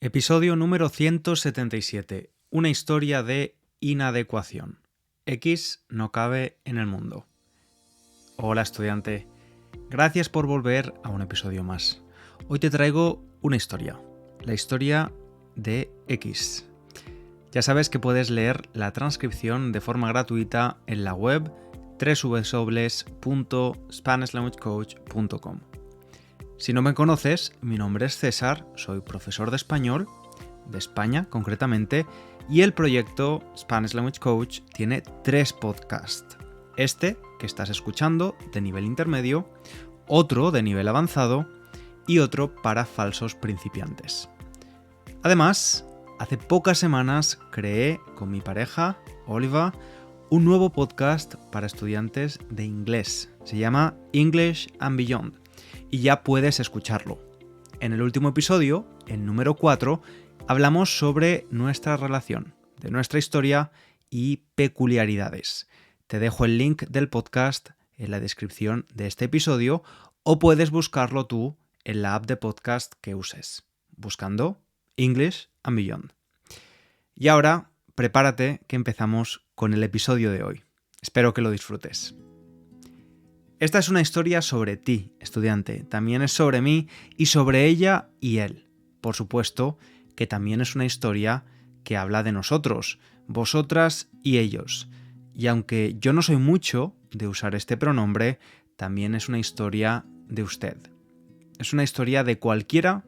Episodio número 177. Una historia de inadecuación. X no cabe en el mundo. Hola estudiante, gracias por volver a un episodio más. Hoy te traigo una historia, la historia de X. Ya sabes que puedes leer la transcripción de forma gratuita en la web www.spanishlanguagecoach.com. Si no me conoces, mi nombre es César, soy profesor de español, de España concretamente, y el proyecto Spanish Language Coach tiene 3 podcasts. Este, que estás escuchando, de nivel intermedio, otro de nivel avanzado y otro para falsos principiantes. Además, hace pocas semanas creé con mi pareja, Oliva, un nuevo podcast para estudiantes de inglés. Se llama English and Beyond. Y ya puedes escucharlo. En el último episodio, el número 4, hablamos sobre nuestra relación, de nuestra historia y peculiaridades. Te dejo el link del podcast en la descripción de este episodio o puedes buscarlo tú en la app de podcast que uses, buscando English and Beyond. Y ahora, prepárate que empezamos con el episodio de hoy. Espero que lo disfrutes. Esta es una historia sobre ti, estudiante, también es sobre mí y sobre ella y él. Por supuesto que también es una historia que habla de nosotros, vosotras y ellos. Y aunque yo no soy mucho de usar este pronombre, también es una historia de usted. Es una historia de cualquiera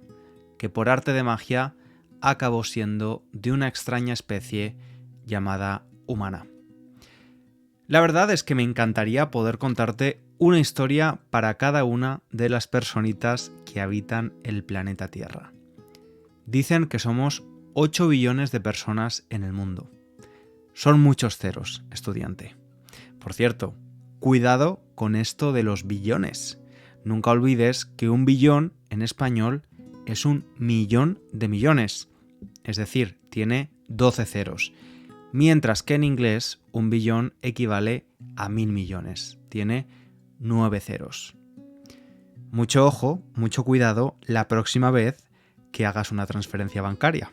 que por arte de magia acabó siendo de una extraña especie llamada humana. La verdad es que me encantaría poder contarte una historia para cada una de las personitas que habitan el planeta Tierra. Dicen que somos 8 billones de personas en el mundo. Son muchos ceros, estudiante. Por cierto, cuidado con esto de los billones. Nunca olvides que un billón en español es un millón de millones. Es decir, tiene 12 ceros. Mientras que en inglés un billón equivale a 1000 millones. Tiene 9 ceros. Mucho ojo, mucho cuidado la próxima vez que hagas una transferencia bancaria.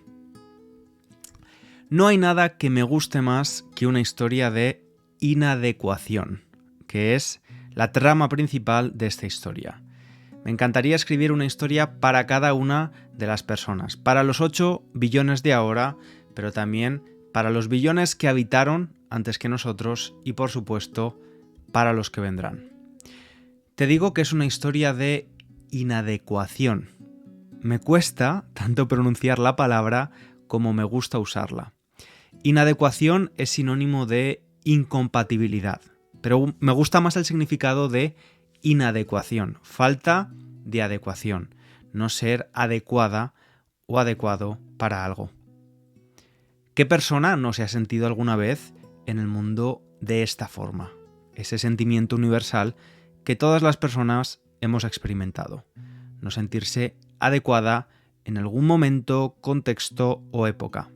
No hay nada que me guste más que una historia de inadecuación, que es la trama principal de esta historia. Me encantaría escribir una historia para cada una de las personas, para los 8 billones de ahora, pero también para los billones que habitaron antes que nosotros y, por supuesto, para los que vendrán. Te digo que es una historia de inadecuación. Me cuesta tanto pronunciar la palabra como me gusta usarla. Inadecuación es sinónimo de incompatibilidad, pero me gusta más el significado de inadecuación, falta de adecuación, no ser adecuada o adecuado para algo. ¿Qué persona no se ha sentido alguna vez en el mundo de esta forma? Ese sentimiento universal que todas las personas hemos experimentado. No sentirse adecuada en algún momento, contexto o época.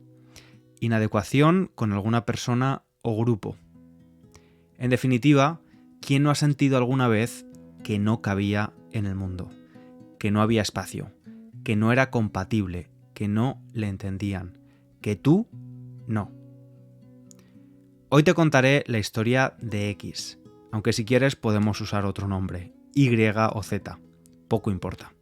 Inadecuación con alguna persona o grupo. En definitiva, ¿quién no ha sentido alguna vez que no cabía en el mundo? Que no había espacio, que no era compatible, que no le entendían, que tú no. Hoy te contaré la historia de X, aunque si quieres podemos usar otro nombre, Y o Z, poco importa.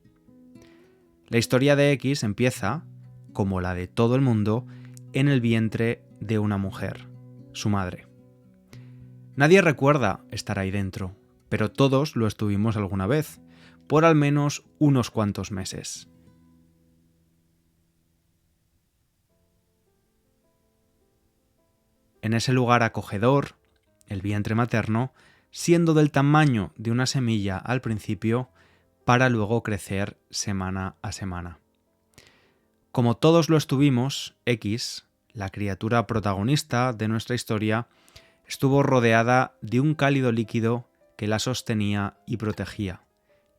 La historia de X empieza, como la de todo el mundo, en el vientre de una mujer, su madre. Nadie recuerda estar ahí dentro, pero todos lo estuvimos alguna vez, por al menos unos cuantos meses. En ese lugar acogedor, el vientre materno, siendo del tamaño de una semilla al principio, para luego crecer semana a semana. Como todos lo estuvimos, X, la criatura protagonista de nuestra historia, estuvo rodeada de un cálido líquido que la sostenía y protegía,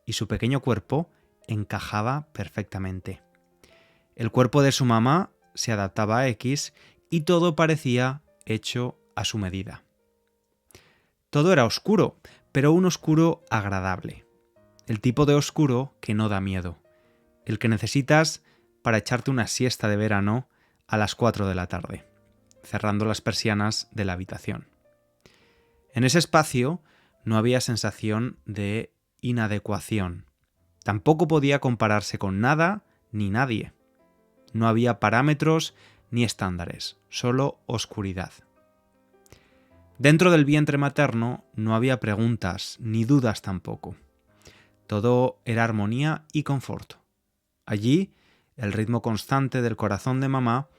y su pequeño cuerpo encajaba perfectamente. El cuerpo de su mamá se adaptaba a X y todo parecía hecho a su medida. Todo era oscuro, pero un oscuro agradable. El tipo de oscuro que no da miedo. El que necesitas para echarte una siesta de verano a las 4 de la tarde, cerrando las persianas de la habitación. En ese espacio no había sensación de inadecuación. Tampoco podía compararse con nada ni nadie. No había parámetros ni estándares, solo oscuridad. Dentro del vientre materno no había preguntas ni dudas tampoco. Todo era armonía y confort. Allí, el ritmo constante del corazón de mamá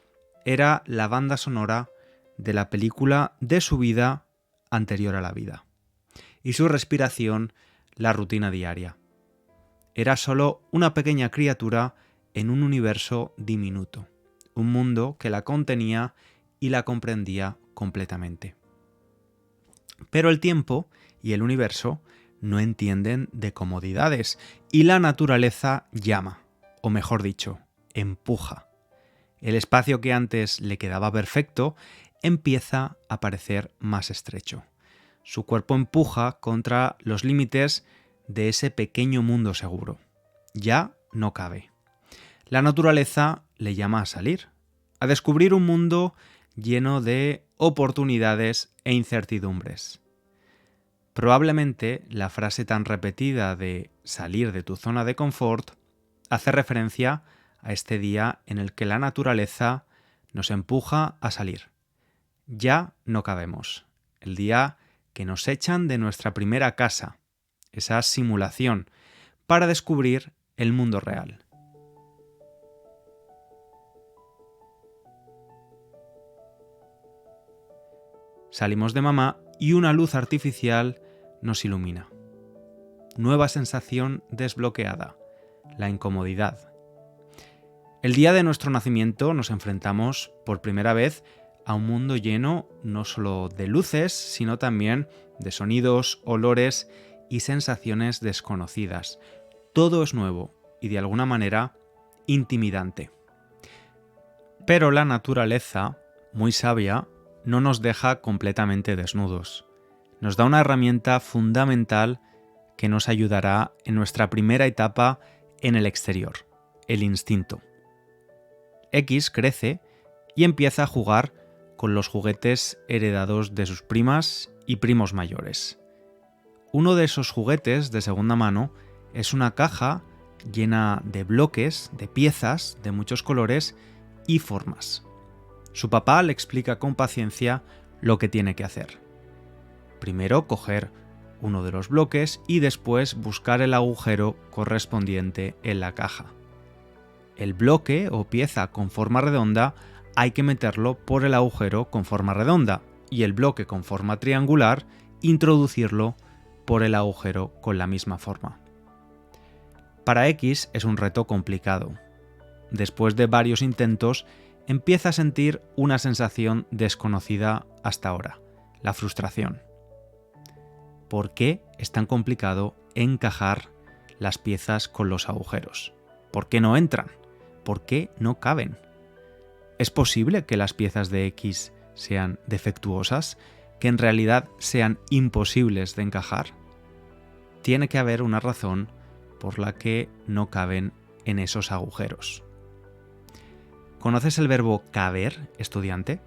era la banda sonora de la película de su vida anterior a la vida. Y su respiración, la rutina diaria. Era solo una pequeña criatura en un universo diminuto, un mundo que la contenía y la comprendía completamente. Pero el tiempo y el universo no entienden de comodidades y la naturaleza llama, o mejor dicho, empuja. El espacio que antes le quedaba perfecto empieza a parecer más estrecho. Su cuerpo empuja contra los límites de ese pequeño mundo seguro. Ya no cabe. La naturaleza le llama a salir, a descubrir un mundo lleno de oportunidades e incertidumbres. Probablemente la frase tan repetida de salir de tu zona de confort hace referencia a este día en el que la naturaleza nos empuja a salir. Ya no cabemos. El día que nos echan de nuestra primera casa, esa simulación, para descubrir el mundo real. Salimos de mamá y una luz artificial nos ilumina. Nueva sensación desbloqueada, la incomodidad. El día de nuestro nacimiento nos enfrentamos por primera vez a un mundo lleno no solo de luces, sino también de sonidos, olores y sensaciones desconocidas. Todo es nuevo y de alguna manera intimidante. Pero la naturaleza, muy sabia, no nos deja completamente desnudos. Nos da una herramienta fundamental que nos ayudará en nuestra primera etapa en el exterior, el instinto. X crece y empieza a jugar con los juguetes heredados de sus primas y primos mayores. Uno de esos juguetes de segunda mano es una caja llena de bloques, de piezas de muchos colores y formas. Su papá le explica con paciencia lo que tiene que hacer. Primero coger uno de los bloques y después buscar el agujero correspondiente en la caja. El bloque o pieza con forma redonda hay que meterlo por el agujero con forma redonda y el bloque con forma triangular introducirlo por el agujero con la misma forma. Para X es un reto complicado. Después de varios intentos, empieza a sentir una sensación desconocida hasta ahora, la frustración. ¿Por qué es tan complicado encajar las piezas con los agujeros? ¿Por qué no entran? ¿Por qué no caben? ¿Es posible que las piezas de X sean defectuosas? ¿Que en realidad sean imposibles de encajar? Tiene que haber una razón por la que no caben en esos agujeros. ¿Conoces el verbo caber, estudiante?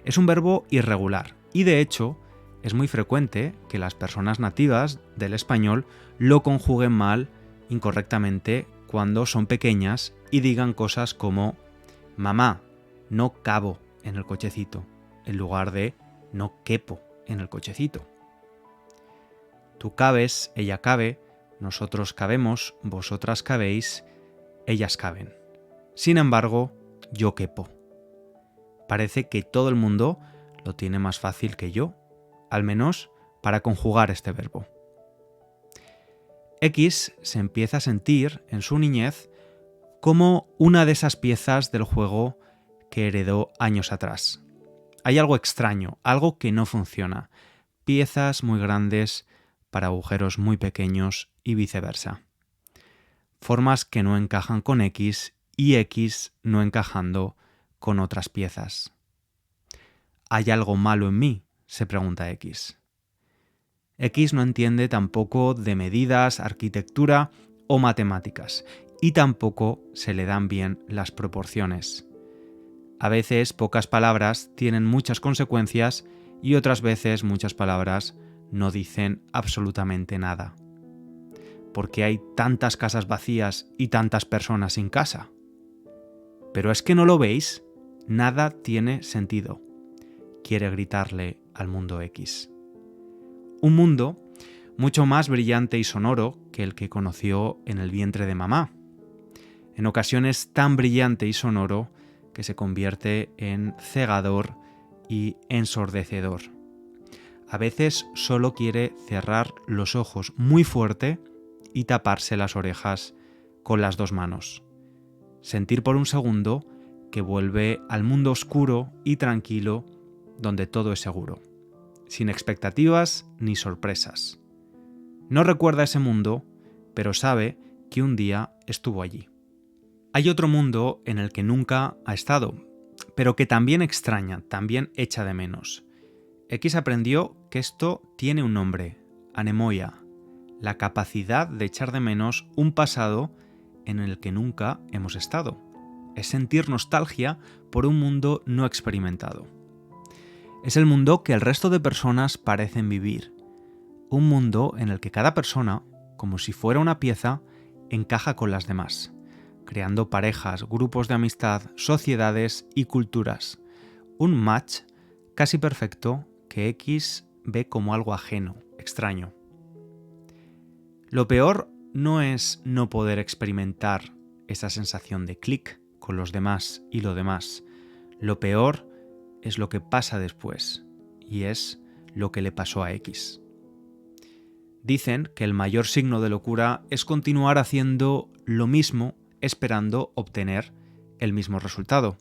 Es un verbo irregular y de hecho es muy frecuente que las personas nativas del español lo conjuguen mal, incorrectamente, cuando son pequeñas y digan cosas como mamá, no cabo en el cochecito, en lugar de no quepo en el cochecito. Tú cabes, ella cabe, nosotros cabemos, vosotras cabéis, ellas caben. Sin embargo, yo quepo. Parece que todo el mundo lo tiene más fácil que yo, al menos para conjugar este verbo. X se empieza a sentir en su niñez como una de esas piezas del juego que heredó años atrás. Hay algo extraño, algo que no funciona. Piezas muy grandes para agujeros muy pequeños y viceversa. Formas que no encajan con X y X no encajando con otras piezas. ¿Hay algo malo en mí?, se pregunta X. X no entiende tampoco de medidas, arquitectura o matemáticas y tampoco se le dan bien las proporciones. A veces pocas palabras tienen muchas consecuencias y otras veces muchas palabras no dicen absolutamente nada. ¿Por qué hay tantas casas vacías y tantas personas sin casa? ¿Pero es que no lo veis? Nada tiene sentido, quiere gritarle al mundo X. Un mundo mucho más brillante y sonoro que el que conoció en el vientre de mamá. En ocasiones tan brillante y sonoro que se convierte en cegador y ensordecedor. A veces solo quiere cerrar los ojos muy fuerte y taparse las orejas con las dos manos. Sentir por un segundo que vuelve al mundo oscuro y tranquilo donde todo es seguro, sin expectativas ni sorpresas. No recuerda ese mundo, pero sabe que un día estuvo allí. Hay otro mundo en el que nunca ha estado, pero que también extraña, también echa de menos. X aprendió que esto tiene un nombre, anemoia, la capacidad de echar de menos un pasado en el que nunca hemos estado. Es sentir nostalgia por un mundo no experimentado. Es el mundo que el resto de personas parecen vivir. Un mundo en el que cada persona, como si fuera una pieza, encaja con las demás, creando parejas, grupos de amistad, sociedades y culturas. Un match casi perfecto que X ve como algo ajeno, extraño. Lo peor no es no poder experimentar esa sensación de clic con los demás y lo demás. Lo peor es lo que pasa después, y es lo que le pasó a X. Dicen que el mayor signo de locura es continuar haciendo lo mismo esperando obtener el mismo resultado.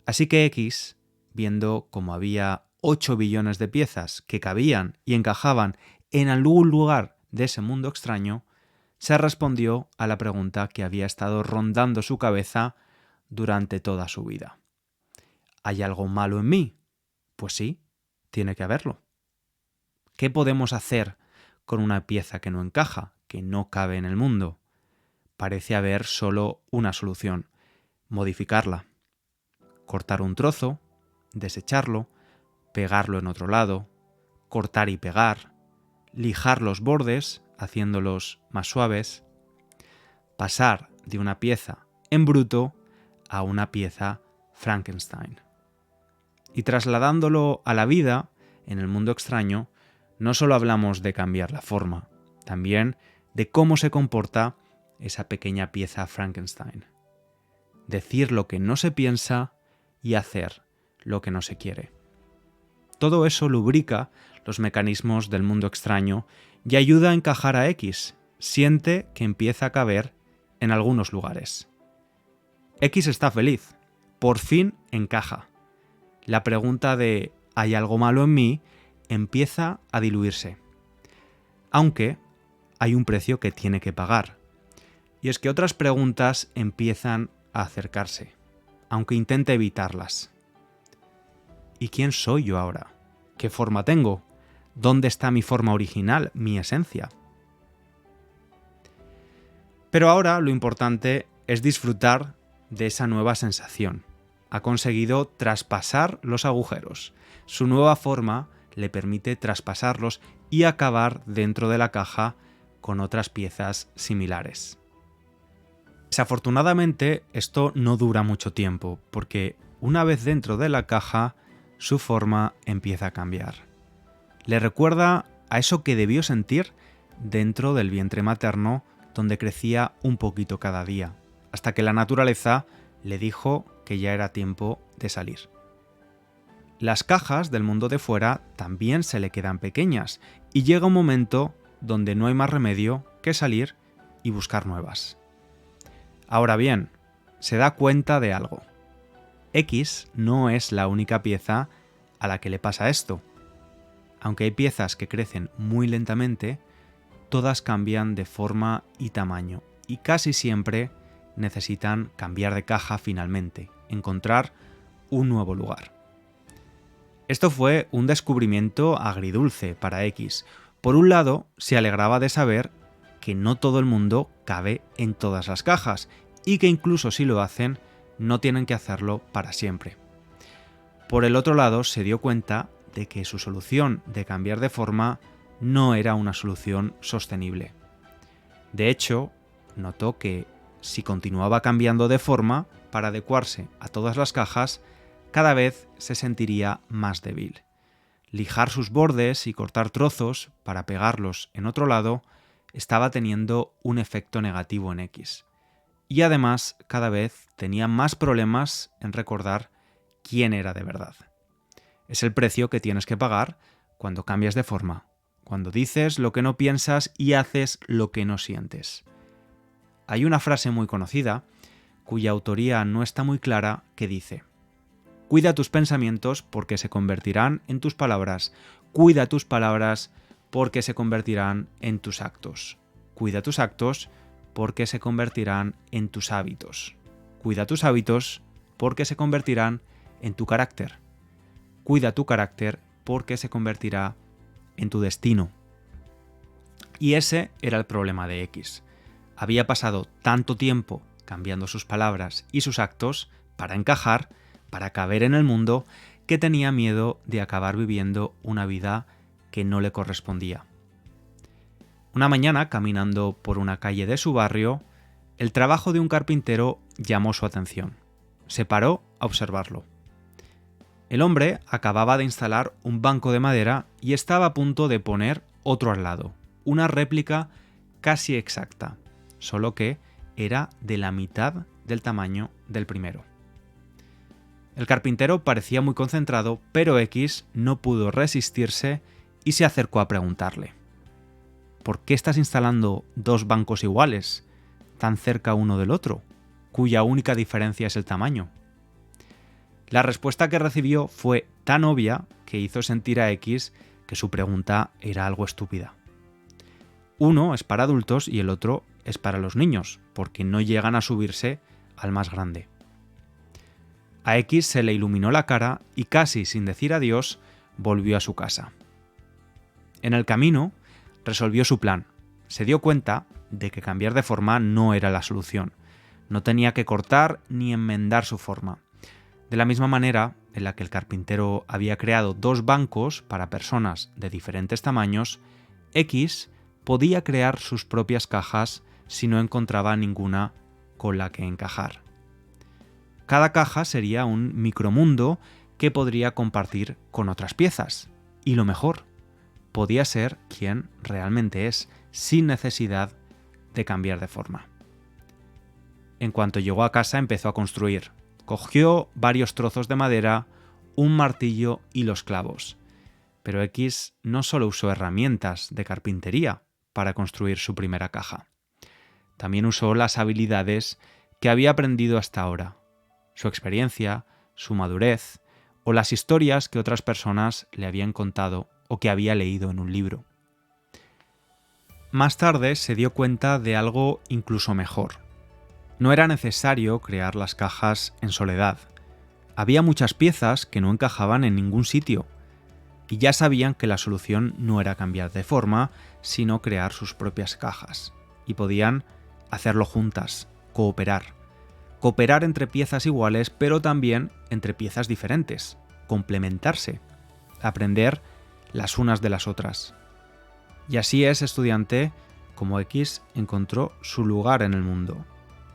Así que X, viendo como había 8 billones de piezas que cabían y encajaban en algún lugar de ese mundo extraño, se respondió a la pregunta que había estado rondando su cabeza durante toda su vida. ¿Hay algo malo en mí? Pues sí, tiene que haberlo. ¿Qué podemos hacer con una pieza que no encaja, que no cabe en el mundo? Parece haber solo una solución: modificarla. Cortar un trozo, desecharlo, pegarlo en otro lado, cortar y pegar, lijar los bordes haciéndolos más suaves, pasar de una pieza en bruto a una pieza Frankenstein. Y trasladándolo a la vida, en el mundo extraño, no solo hablamos de cambiar la forma, también de cómo se comporta esa pequeña pieza Frankenstein. Decir lo que no se piensa y hacer lo que no se quiere. Todo eso lubrica los mecanismos del mundo extraño y ayuda a encajar a X. Siente que empieza a caber en algunos lugares. X está feliz. Por fin encaja. La pregunta de ¿hay algo malo en mí? Empieza a diluirse. Aunque hay un precio que tiene que pagar. Y es que otras preguntas empiezan a acercarse, aunque intente evitarlas. ¿Y quién soy yo ahora? ¿Qué forma tengo? ¿Dónde está mi forma original, mi esencia? Pero ahora lo importante es disfrutar de esa nueva sensación. Ha conseguido traspasar los agujeros. Su nueva forma le permite traspasarlos y acabar dentro de la caja con otras piezas similares. Desafortunadamente, esto no dura mucho tiempo, porque una vez dentro de la caja, su forma empieza a cambiar. Le recuerda a eso que debió sentir dentro del vientre materno, donde crecía un poquito cada día, hasta que la naturaleza le dijo que ya era tiempo de salir. Las cajas del mundo de fuera también se le quedan pequeñas, y llega un momento donde no hay más remedio que salir y buscar nuevas. Ahora bien, se da cuenta de algo. X no es la única pieza a la que le pasa esto. Aunque hay piezas que crecen muy lentamente, todas cambian de forma y tamaño, y casi siempre necesitan cambiar de caja finalmente, encontrar un nuevo lugar. Esto fue un descubrimiento agridulce para X. Por un lado, se alegraba de saber que no todo el mundo cabe en todas las cajas y que incluso si lo hacen, no tienen que hacerlo para siempre. Por el otro lado, se dio cuenta de que su solución de cambiar de forma no era una solución sostenible. De hecho, notó que si continuaba cambiando de forma para adecuarse a todas las cajas, cada vez se sentiría más débil. Lijar sus bordes y cortar trozos para pegarlos en otro lado estaba teniendo un efecto negativo en X. Y además, cada vez tenía más problemas en recordar quién era de verdad. Es el precio que tienes que pagar cuando cambias de forma, cuando dices lo que no piensas y haces lo que no sientes. Hay una frase muy conocida, cuya autoría no está muy clara, que dice: cuida tus pensamientos porque se convertirán en tus palabras. Cuida tus palabras porque se convertirán en tus actos. Cuida tus actos porque se convertirán en tus hábitos. Cuida tus hábitos porque se convertirán en tu carácter. Cuida tu carácter porque se convertirá en tu destino. Y ese era el problema de X. Había pasado tanto tiempo cambiando sus palabras y sus actos para encajar, para caber en el mundo, que tenía miedo de acabar viviendo una vida que no le correspondía. Una mañana, caminando por una calle de su barrio, el trabajo de un carpintero llamó su atención. Se paró a observarlo. El hombre acababa de instalar un banco de madera y estaba a punto de poner otro al lado, una réplica casi exacta, solo que era de la mitad del tamaño del primero. El carpintero parecía muy concentrado, pero X no pudo resistirse y se acercó a preguntarle: ¿por qué estás instalando dos bancos iguales, tan cerca uno del otro, cuya única diferencia es el tamaño? La respuesta que recibió fue tan obvia que hizo sentir a X que su pregunta era algo estúpida. Uno es para adultos y el otro es para los niños, porque no llegan a subirse al más grande. A X se le iluminó la cara y casi sin decir adiós volvió a su casa. En el camino resolvió su plan. Se dio cuenta de que cambiar de forma no era la solución. No tenía que cortar ni enmendar su forma. De la misma manera en la que el carpintero había creado dos bancos para personas de diferentes tamaños, X podía crear sus propias cajas si no encontraba ninguna con la que encajar. Cada caja sería un micromundo que podría compartir con otras piezas. Y lo mejor, podía ser quien realmente es, sin necesidad de cambiar de forma. En cuanto llegó a casa, empezó a construir. Cogió varios trozos de madera, un martillo y los clavos. Pero X no solo usó herramientas de carpintería para construir su primera caja. También usó las habilidades que había aprendido hasta ahora, su experiencia, su madurez o las historias que otras personas le habían contado o que había leído en un libro. Más tarde se dio cuenta de algo incluso mejor. No era necesario crear las cajas en soledad. Había muchas piezas que no encajaban en ningún sitio, y ya sabían que la solución no era cambiar de forma, sino crear sus propias cajas. Y podían hacerlo juntas, cooperar. Cooperar entre piezas iguales, pero también entre piezas diferentes, complementarse, aprender las unas de las otras. Y así es, estudiante, como X encontró su lugar en el mundo.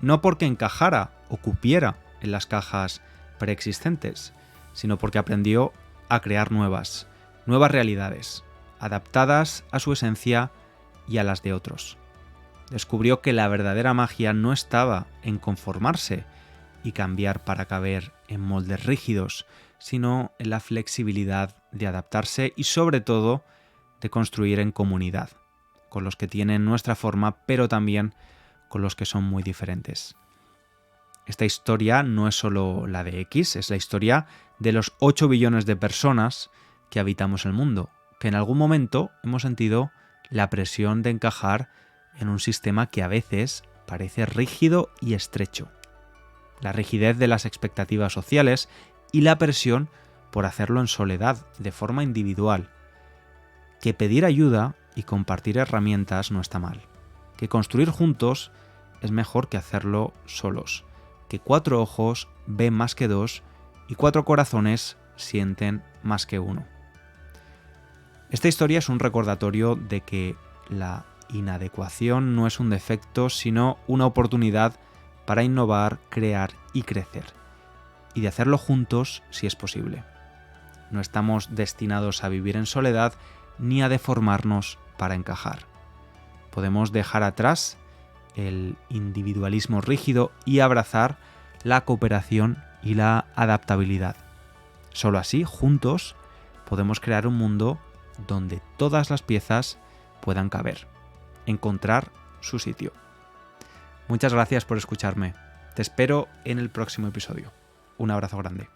No porque encajara o cupiera en las cajas preexistentes, sino porque aprendió a crear nuevas realidades, adaptadas a su esencia y a las de otros. Descubrió que la verdadera magia no estaba en conformarse y cambiar para caber en moldes rígidos, sino en la flexibilidad de adaptarse y sobre todo de construir en comunidad, con los que tienen nuestra forma, pero también con los que son muy diferentes. Esta historia no es solo la de X, es la historia de los 8 billones de personas que habitamos el mundo, que en algún momento hemos sentido la presión de encajar en un sistema que a veces parece rígido y estrecho. La rigidez de las expectativas sociales y la presión por hacerlo en soledad, de forma individual. Que pedir ayuda y compartir herramientas no está mal. que construir juntos es mejor que hacerlo solos, que 4 ojos ven más que 2 y 4 corazones sienten más que uno. Esta historia es un recordatorio de que la inadecuación no es un defecto, sino una oportunidad para innovar, crear y crecer, y de hacerlo juntos si es posible. No estamos destinados a vivir en soledad ni a deformarnos para encajar. Podemos dejar atrás el individualismo rígido y abrazar la cooperación y la adaptabilidad. Solo así, juntos, podemos crear un mundo donde todas las piezas puedan caber, encontrar su sitio. Muchas gracias por escucharme. Te espero en el próximo episodio. Un abrazo grande.